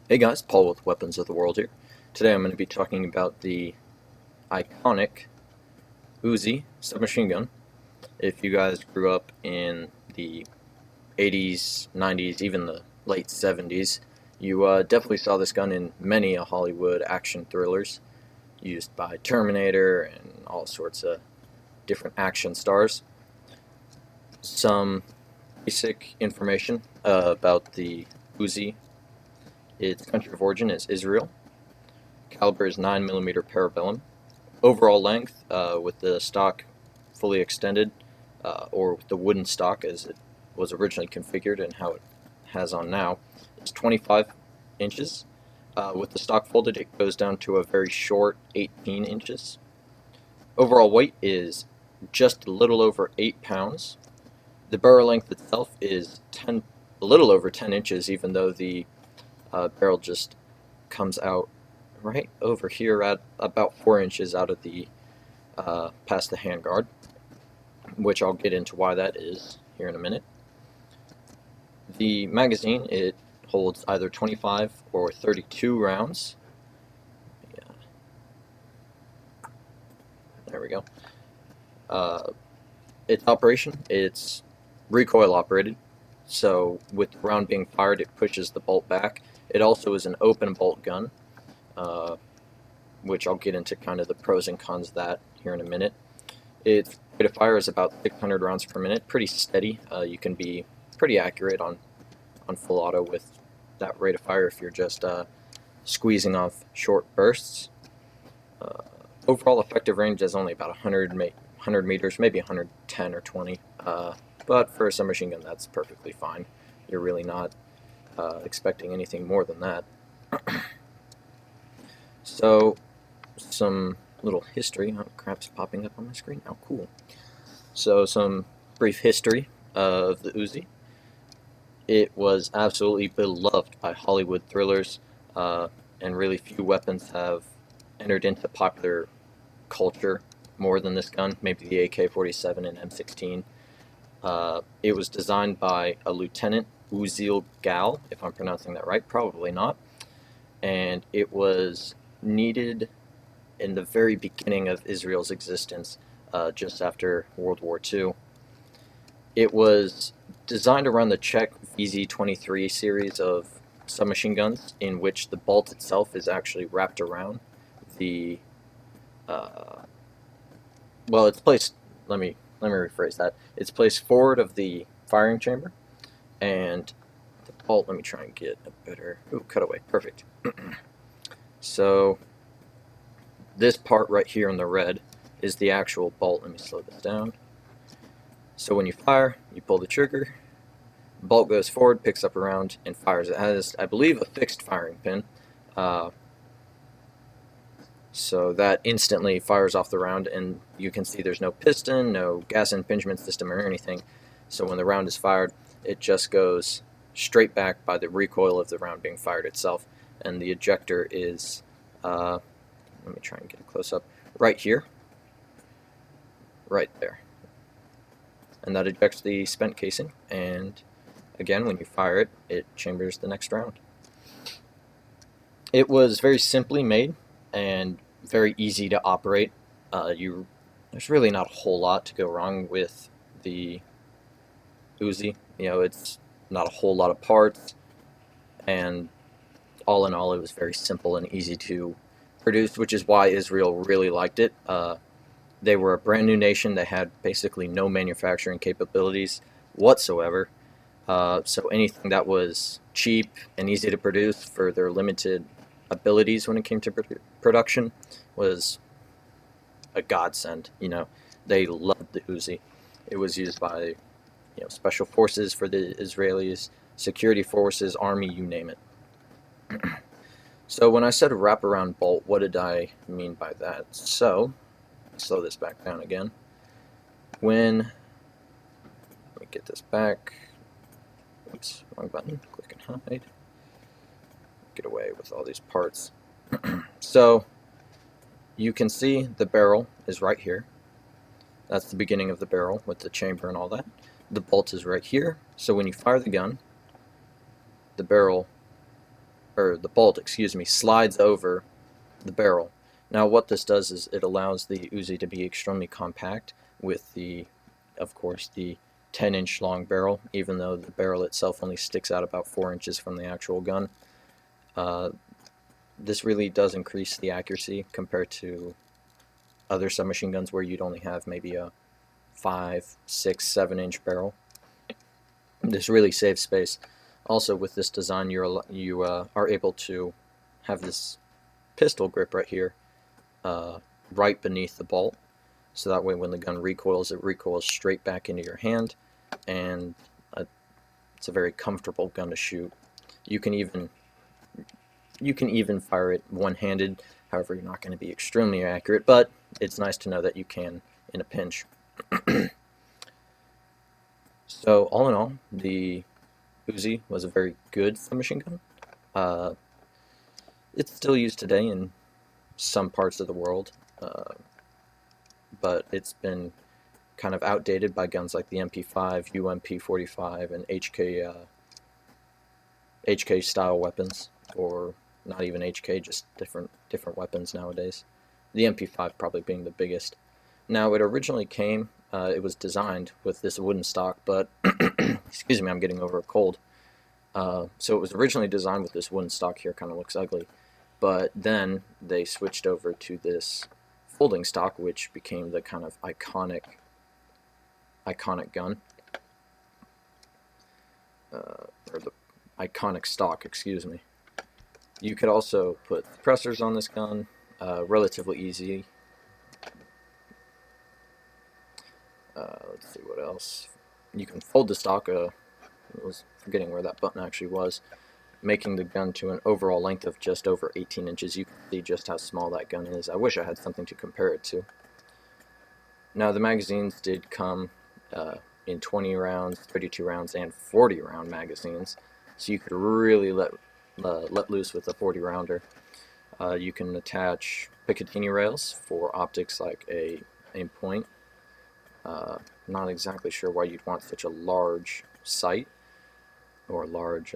Hey guys, Paul with Weapons of the World here. Today I'm going to be talking about the iconic Uzi submachine gun. If you guys grew up in the 80s, 90s, even the late 70s, you definitely saw this gun in many a Hollywood action thrillers used by Terminator and all sorts of different action stars. Some basic information about the Uzi. Its country of origin is Israel. Caliber is 9mm parabellum. Overall length, with the stock fully extended, or with the wooden stock as it was originally configured and how it has on now, is 25 inches. With the stock folded, it goes down to a very short 18 inches. Overall weight is just a little over 8 pounds. The barrel length itself is a little over 10 inches, even though the barrel just comes out right over here at about 4 inches out of the past the handguard, which I'll get into why that is here in a minute. The magazine, it holds either 25 or 32 rounds. Yeah. There we go. Its operation, it's recoil operated, so with the round being fired, it pushes the bolt back. It also is an open bolt gun, which I'll get into kind of the pros and cons of that here in a minute. Its rate of fire is about 600 rounds per minute, pretty steady. You can be pretty accurate on full auto with that rate of fire if you're just squeezing off short bursts. Overall effective range is only about 100 meters, maybe 110 or 20. But for a submachine gun, that's perfectly fine. You're really not expecting anything more than that. So, some little history. Oh, crap's popping up on my screen now. Cool. So, some brief history of the Uzi. It was absolutely beloved by Hollywood thrillers, and really few weapons have entered into popular culture more than this gun. Maybe the AK-47 and M16. It was designed by a Lieutenant Uzil Gal, if I'm pronouncing that right, probably not. And it was needed in the very beginning of Israel's existence, just after World War II. It was designed around the Czech VZ-23 series of submachine guns, in which the bolt itself is actually wrapped around the well, it's placed. Let me rephrase that. It's placed forward of the firing chamber, and the bolt. Let me try and get a better. Ooh, cutaway. Perfect. So this part right here in the red is the actual bolt. Let me slow this down. So when you fire, you pull the trigger. The bolt goes forward, picks up a round, and fires. It has, I believe, a fixed firing pin. So that instantly fires off the round, and you can see there's no piston, no gas impingement system or anything. So when the round is fired, it just goes straight back by the recoil of the round being fired itself. And the ejector is, let me try and get a close-up, right here, right there. And that ejects the spent casing, and again, when you fire it, it chambers the next round. It was very simply made and very easy to operate. There's really not a whole lot to go wrong with the Uzi. It's not a whole lot of parts, and all in all, it was very simple and easy to produce, which is why Israel really liked it. They were a brand new nation. They had basically no manufacturing capabilities whatsoever. So anything that was cheap and easy to produce for their limited abilities when it came to production was a godsend. They loved the Uzi. It was used by special forces for the Israelis, security forces, army, you name it. So when I said wraparound bolt, what did I mean by that? So, slow this back down again. Let me get this back. Oops, wrong button. Click and hide. Get away with all these parts. So you can see the barrel is right here. That's the beginning of the barrel with the chamber and all that. The bolt is right here. So when you fire the gun, the barrel or the bolt, excuse me, slides over the barrel. Now what this does is it allows the Uzi to be extremely compact with of course, the 10-inch long barrel, even though the barrel itself only sticks out about 4 inches from the actual gun. This really does increase the accuracy compared to other submachine guns where you'd only have maybe a 5, 6, 7-inch barrel. This really saves space. Also, with this design, you are able to have this pistol grip right here, right beneath the bolt, so that way when the gun recoils, it recoils straight back into your hand, and it's a very comfortable gun to shoot. You can even fire it one-handed. However, you're not going to be extremely accurate, but it's nice to know that you can in a pinch. So all in all, the Uzi was a very good submachine gun. It's still used today in some parts of the world, but it's been kind of outdated by guns like the MP5, UMP45, and HK style weapons, or not even HK, just different weapons nowadays. The MP5 probably being the biggest. Now, it originally came, it was designed with this wooden stock, but excuse me, I'm getting over a cold. So it was originally designed with this wooden stock here, kind of looks ugly, but then they switched over to this folding stock, which became the kind of iconic gun, or the iconic stock, excuse me. You could also put suppressors on this gun, relatively easy. Let's see what else. You can fold the stock, I was forgetting where that button actually was, making the gun to an overall length of just over 18 inches. You can see just how small that gun is. I wish I had something to compare it to. Now, the magazines did come in 20 rounds, 32 rounds, and 40 round magazines, so you could really let loose with a 40 rounder. You can attach Picatinny rails for optics like a aim point. Not exactly sure why you'd want such a large sight or large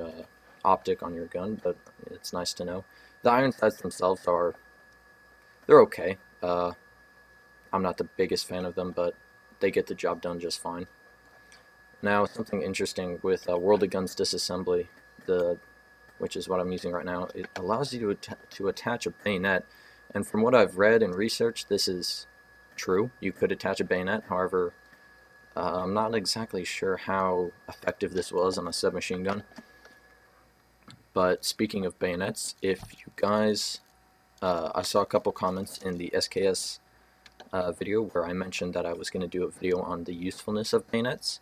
optic on your gun, but it's nice to know. The iron sights themselves they're okay. I'm not the biggest fan of them, but they get the job done just fine. Now, something interesting with World of Guns disassembly, which is what I'm using right now, it allows you to attach a bayonet, and from what I've read and researched, this is true. You could attach a bayonet. However, I'm not exactly sure how effective this was on a submachine gun. But speaking of bayonets, if you guys, I saw a couple comments in the SKS video where I mentioned that I was going to do a video on the usefulness of bayonets.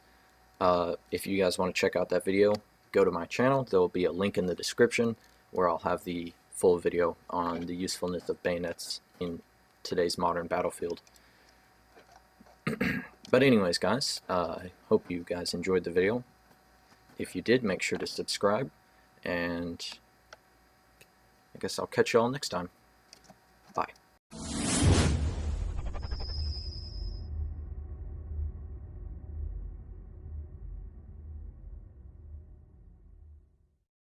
If you guys want to check out that video, go to my channel. There will be a link in the description where I'll have the full video on the usefulness of bayonets in today's modern battlefield. But anyways, guys, I hope you guys enjoyed the video. If you did, make sure to subscribe, and I guess I'll catch you all next time.